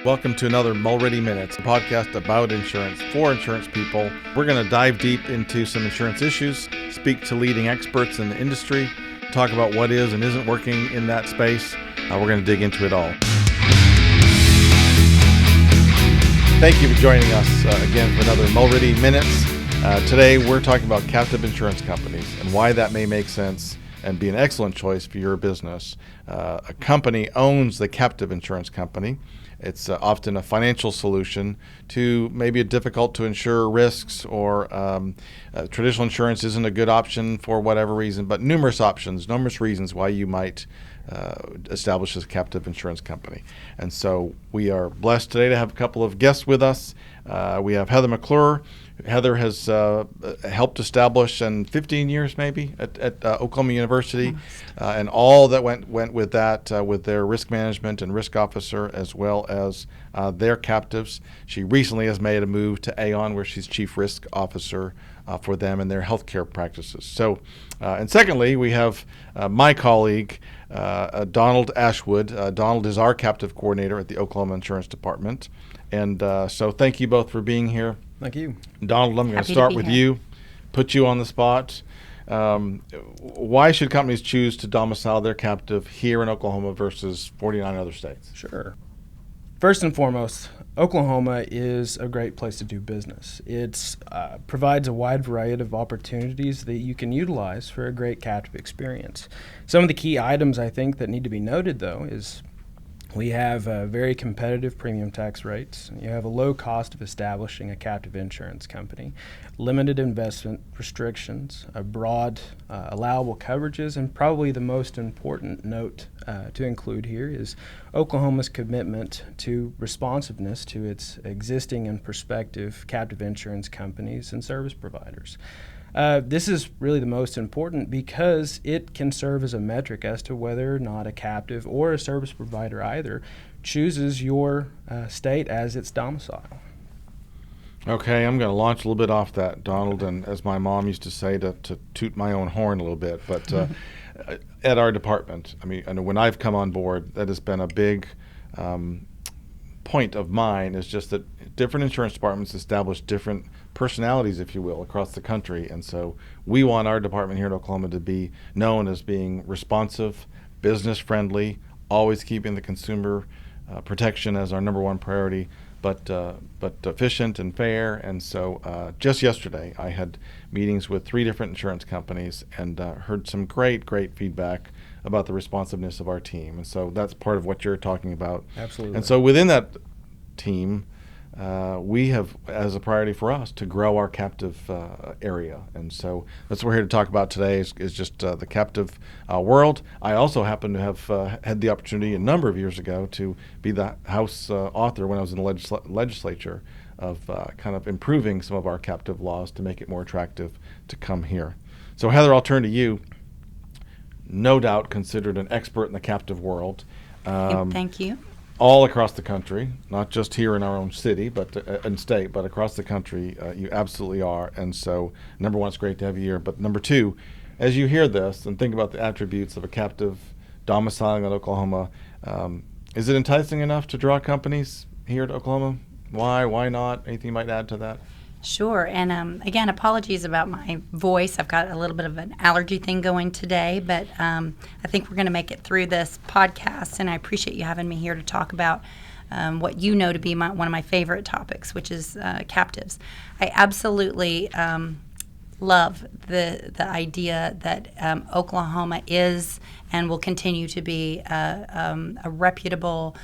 Welcome to another Mulready Minutes, a podcast about insurance for insurance people. We're going to dive deep into some insurance issues, speak to leading experts in the industry, talk about what is and isn't working in that space. We're going to dig into it all. Thank you for joining us again for another Mulready Minutes. Today we're talking about captive insurance companies and why that may make sense and be an excellent choice for your business. A company owns the captive insurance company. It's often a financial solution to maybe a difficult to insure risks, or traditional insurance isn't a good option for whatever reason, but numerous reasons why you might establish a captive insurance company. And so we are blessed today to have a couple of guests with us. We have Heather McClure. Heather has helped establish in 15 years maybe at Oklahoma University, and all that went with that, with their risk management and risk officer, as well as their captives. She recently has made a move to AON, where she's chief risk officer for them and their healthcare practices. So, and secondly, we have my colleague, Donald Ashwood. Donald is our captive coordinator at the Oklahoma Insurance Department. And so thank you both for being here. Thank you. Donald, I'm going to start with you, put you on the spot. Why should companies choose to domicile their captive here in Oklahoma versus 49 other states? Sure. First and foremost, Oklahoma is a great place to do business. It provides a wide variety of opportunities that you can utilize for a great captive experience. Some of the key items I think that need to be noted, though, is we have very competitive premium tax rates. You have a low cost of establishing a captive insurance company, limited investment restrictions, a broad allowable coverages, and probably the most important note to include here is Oklahoma's commitment to responsiveness to its existing and prospective captive insurance companies and service providers. This is really the most important because it can serve as a metric as to whether or not a captive or a service provider either chooses your state as its domicile. Okay, I'm going to launch a little bit off that, Donald, and as my mom used to say, to toot my own horn a little bit, but at our department, I mean, and when I've come on board, that has been a big point of mine, is just that different insurance departments establish different personalities, if you will, across the country. And so we want our department here in Oklahoma to be known as being responsive, business friendly, always keeping the consumer protection as our number one priority, but efficient and fair. And so just yesterday I had meetings with 3 different insurance companies and heard some great feedback about the responsiveness of our team. And so that's part of what you're talking about. Absolutely. And so within that team, we have as a priority for us to grow our captive area. And so that's what we're here to talk about today is just the captive world. I also happen to have had the opportunity a number of years ago to be the House author when I was in the legislature of kind of improving some of our captive laws to make it more attractive to come here. So Heather, I'll turn to you. No doubt considered an expert in the captive world. Thank you. All across the country, not just here in our own city, but and state, but across the country, you absolutely are. And so, number one, it's great to have you here. But number two, as you hear this and think about the attributes of a captive domiciling in Oklahoma, is it enticing enough to draw companies here at Oklahoma? Why not? Anything you might add to that? Sure. And again, apologies about my voice. I've got a little bit of an allergy thing going today, but I think we're going to make it through this podcast. And I appreciate you having me here to talk about what you know to be one of my favorite topics, which is captives. I absolutely love the idea that Oklahoma is and will continue to be a reputable,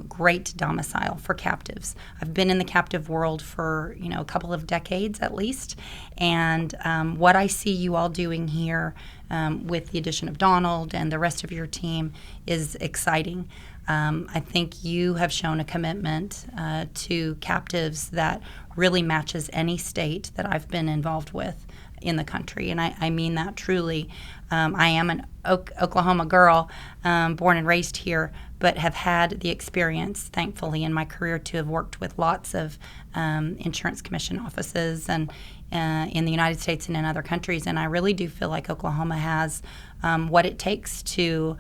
great domicile for captives. I've been in the captive world for a couple of decades at least, and what I see you all doing here with the addition of Donald and the rest of your team is exciting. I think you have shown a commitment to captives that really matches any state that I've been involved with in the country, and I mean that truly. I am an Oklahoma girl, born and raised here, but have had the experience, thankfully, in my career to have worked with lots of insurance commission offices and in the United States and in other countries. And I really do feel like Oklahoma has what it takes to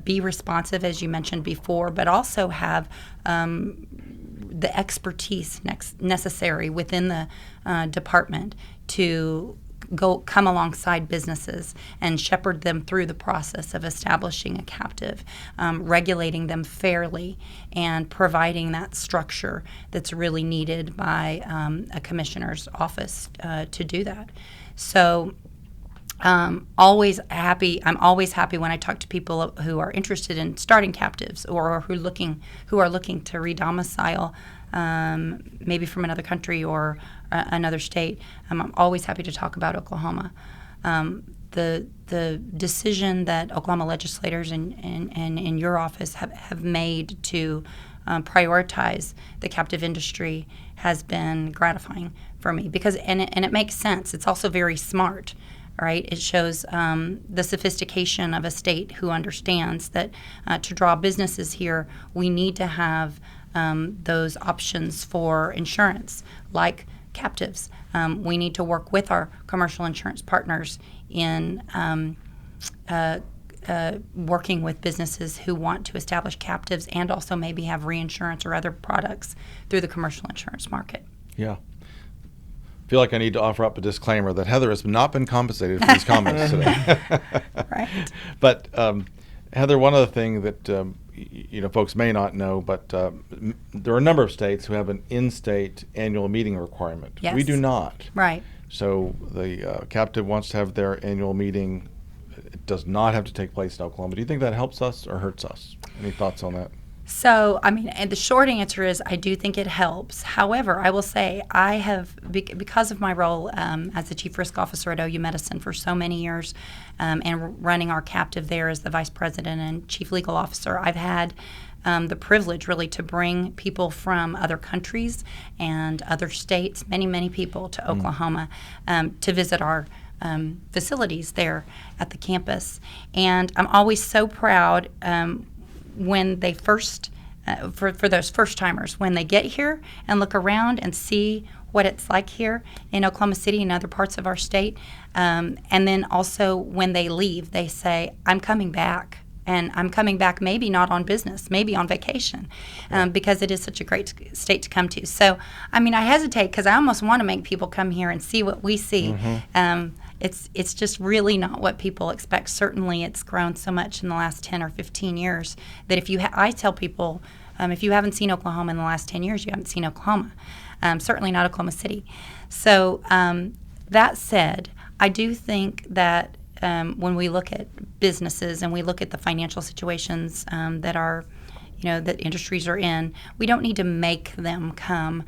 be responsive, as you mentioned before, but also have the expertise necessary within the department to come alongside businesses and shepherd them through the process of establishing a captive, regulating them fairly, and providing that structure that's really needed by a commissioner's office to do that. So I'm always happy when I talk to people who are interested in starting captives or who are looking to redomicile, maybe from another country or another state. I'm always happy to talk about Oklahoma. The decision that Oklahoma legislators and in your office have made to prioritize the captive industry has been gratifying for me because it makes sense. It's also very smart. Right, it shows the sophistication of a state who understands that to draw businesses here, we need to have those options for insurance, like captives. We need to work with our commercial insurance partners in working with businesses who want to establish captives and also maybe have reinsurance or other products through the commercial insurance market. Yeah. I feel like I need to offer up a disclaimer that Heather has not been compensated for these comments today. Right. But Heather, one other thing that folks may not know, but there are a number of states who have an in-state annual meeting requirement. Yes. We do not. Right. So the captive wants to have their annual meeting. It does not have to take place in Oklahoma. Do you think that helps us or hurts us? Any thoughts on that? So, and the short answer is I do think it helps. However, I will say I have, because of my role as the Chief Risk Officer at OU Medicine for so many years and running our captive there as the Vice President and Chief Legal Officer, I've had the privilege really to bring people from other countries and other states, many people to Oklahoma to visit our facilities there at the campus. And I'm always so proud when they first, for those first timers, when they get here and look around and see what it's like here in Oklahoma City and other parts of our state. And then also when they leave, they say, I'm coming back. And I'm coming back maybe not on business, maybe on vacation, because it is such a great state to come to. So, I hesitate because I almost want to make people come here and see what we see. Mm-hmm. It's just really not what people expect. Certainly, it's grown so much in the last 10 or 15 years that if I tell people, if you haven't seen Oklahoma in the last 10 years, you haven't seen Oklahoma. Certainly not Oklahoma City. So that said, I do think that when we look at businesses and we look at the financial situations that industries are in, we don't need to make them come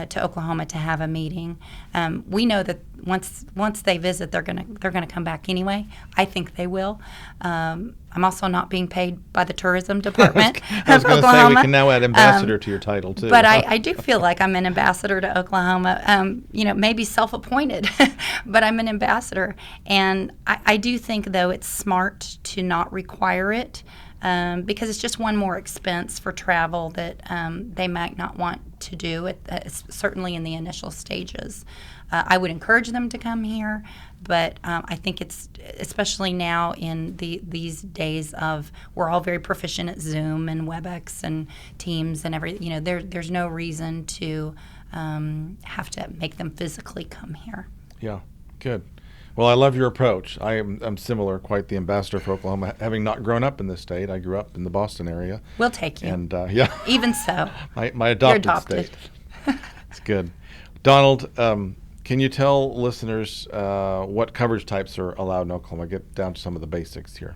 to Oklahoma to have a meeting. We know that once they visit, they're gonna come back anyway. I think they will. I'm also not being paid by the tourism department I was of going to Oklahoma. say we can now add ambassador to your title too. But I do feel like I'm an ambassador to Oklahoma. Maybe self-appointed, but I'm an ambassador. And I do think though it's smart to not require it. Because it's just one more expense for travel that they might not want to do, certainly in the initial stages. I would encourage them to come here, but I think it's, especially now in these days of, we're all very proficient at Zoom and WebEx and Teams and everything. There's no reason to have to make them physically come here. Yeah, good. Well, I love your approach. I'm similar, quite the ambassador for Oklahoma. Having not grown up in this state, I grew up in the Boston area. We'll take you. And yeah. Even so. my adopted state. It's good. Donald, can you tell listeners what coverage types are allowed in Oklahoma? Get down to some of the basics here.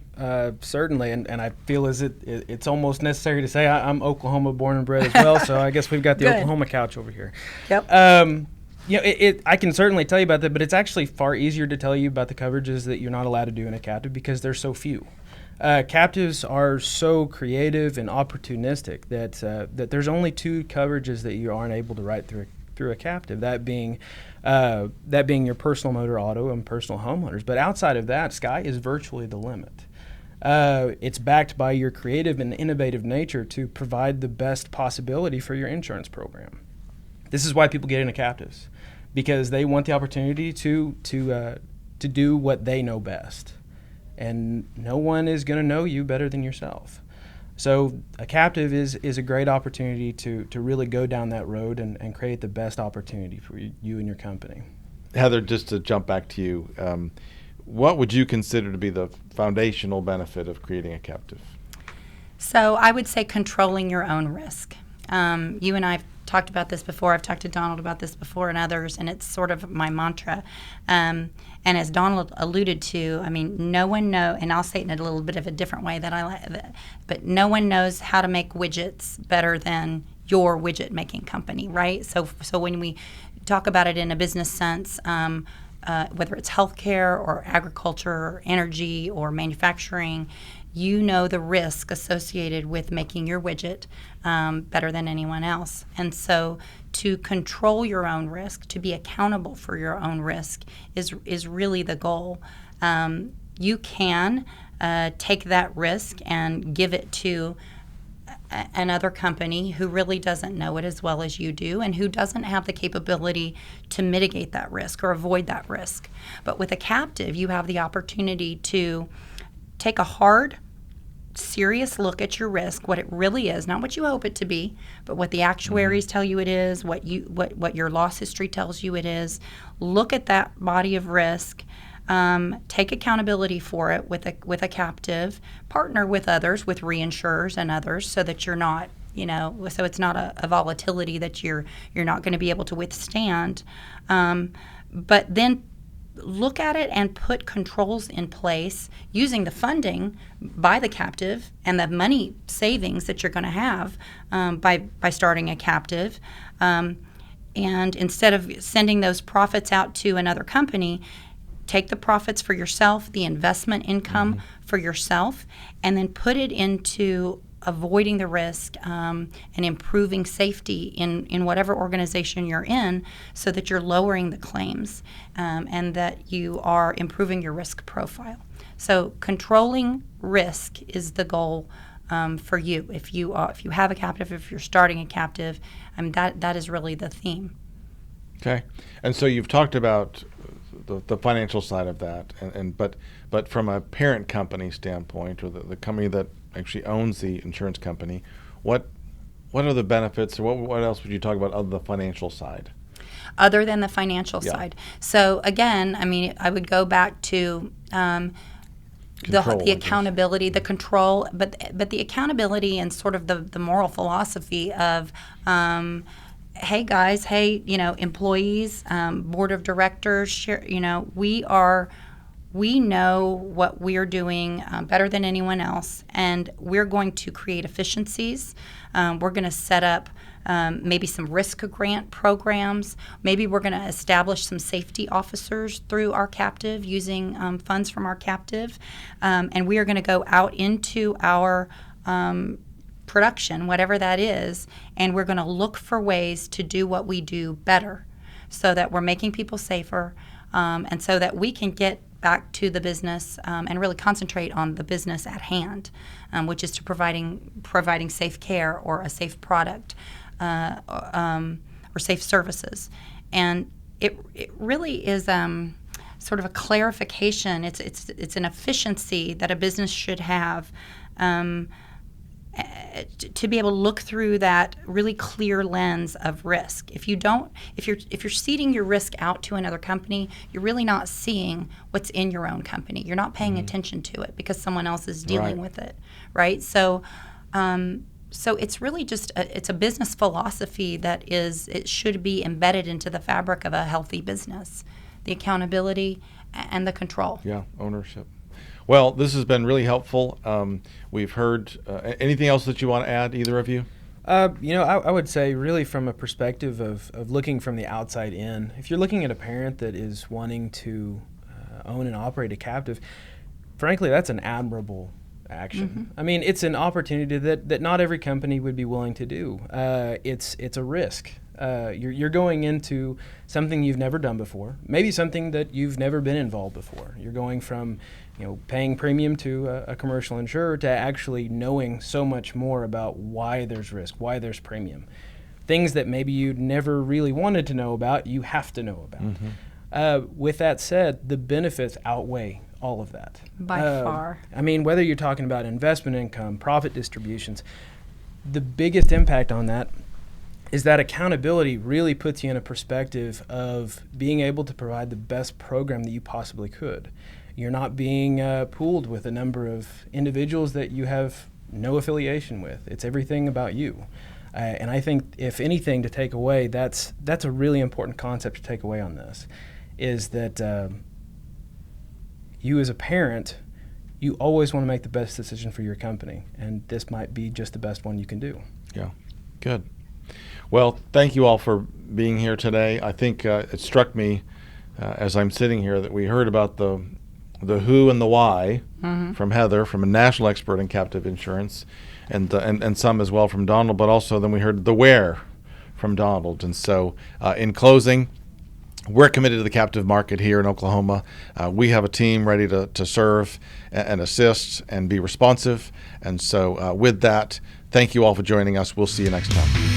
Certainly, and I feel it's almost necessary to say I'm Oklahoma born and bred as well, so I guess we've got the Good. Oklahoma couch over here. Yep. I can certainly tell you about that, but it's actually far easier to tell you about the coverages that you're not allowed to do in a captive because there's so few. Captives are so creative and opportunistic that there's only two coverages that you aren't able to write through a captive, that being your personal motor auto and personal homeowners. But outside of that, sky is virtually the limit. It's backed by your creative and innovative nature to provide the best possibility for your insurance program. This is why people get into captives, because they want the opportunity to do what they know best. and no one is going to know you better than yourself. So a captive is a great opportunity to really go down that road and create the best opportunity for you and your company. Heather, just to jump back to you, what would you consider to be the foundational benefit of creating a captive? So I would say controlling your own risk. You and I have talked about this before. I've talked to Donald about this before and others, and it's sort of my mantra. And as Donald alluded to, I mean, no one knows, and I'll say it in a little bit of a different way that I like, but no one knows how to make widgets better than your widget making company, right? So when we talk about it in a business sense, whether it's healthcare or agriculture or energy or manufacturing, you know the risk associated with making your widget better than anyone else. And so to control your own risk, to be accountable for your own risk is really the goal. You can take that risk and give it to another company who really doesn't know it as well as you do and who doesn't have the capability to mitigate that risk or avoid that risk. But with a captive, you have the opportunity to take a hard, serious look at your risk, what it really is, not what you hope it to be, but what the actuaries tell you it is, what your loss history tells you it is. Look at that body of risk. Take accountability for it with a captive. Partner with others, with reinsurers and others, so that you're not, so it's not a volatility that you're not going to be able to withstand. But then look at it and put controls in place using the funding by the captive and the money savings that you're going to have by starting a captive. And instead of sending those profits out to another company, take the profits for yourself, the investment income for yourself, and then put it into avoiding the risk and improving safety in whatever organization you're in, so that you're lowering the claims and that you are improving your risk profile. So controlling risk is the goal for you. If you have a captive, if you're starting a captive, that is really the theme. Okay, and so you've talked about the financial side of that, but from a parent company standpoint, or the company that actually owns the insurance company, what are the benefits, or what else would you talk about other than the financial side? Other than the financial side. So again, I would go back to the accountability, the control, but the accountability and sort of the moral philosophy of hey guys, hey, employees, board of directors, we know what we're doing better than anyone else, and we're going to create efficiencies. We're going to set up maybe some risk grant programs. Maybe we're going to establish some safety officers through our captive using funds from our captive. And we are going to go out into our production, whatever that is, and we're going to look for ways to do what we do better, so that we're making people safer, and so that we can get back to the business and really concentrate on the business at hand, which is to providing safe care or a safe product or safe services. And it really is sort of a clarification. It's an efficiency that a business should have. To be able to look through that really clear lens of risk. If you're ceding your risk out to another company, you're really not seeing what's in your own company. You're not paying attention to it because someone else is dealing with it, right? So it's really just it's a business philosophy it should be embedded into the fabric of a healthy business, the accountability and the control. Yeah, ownership. Well, this has been really helpful. We've heard anything else that you want to add, either of you? I would say really from a perspective of looking from the outside in, if you're looking at a parent that is wanting to own and operate a captive, frankly, that's an admirable action. It's an opportunity that not every company would be willing to do. It's a risk. You're going into something you've never done before, maybe something that you've never been involved before. You're going from paying premium to a commercial insurer to actually knowing so much more about why there's risk, why there's premium. Things that maybe you never really wanted to know about, you have to know about. With that said, the benefits outweigh all of that. By far. I mean, whether you're talking about investment income, profit distributions, the biggest impact on that is that accountability really puts you in a perspective of being able to provide the best program that you possibly could. You're not being pooled with a number of individuals that you have no affiliation with. It's everything about you. And I think, if anything, to take away, that's a really important concept to take away on this, is that you as a parent, you always want to make the best decision for your company, and this might be just the best one you can do. Yeah, good. Well, thank you all for being here today. I think it struck me as I'm sitting here that we heard about the who and the why from Heather, from a national expert in captive insurance, and some as well from Donald, but also then we heard the where from Donald. And so in closing, we're committed to the captive market here in Oklahoma. We have a team ready to serve and assist and be responsive. And so with that, thank you all for joining us. We'll see you next time.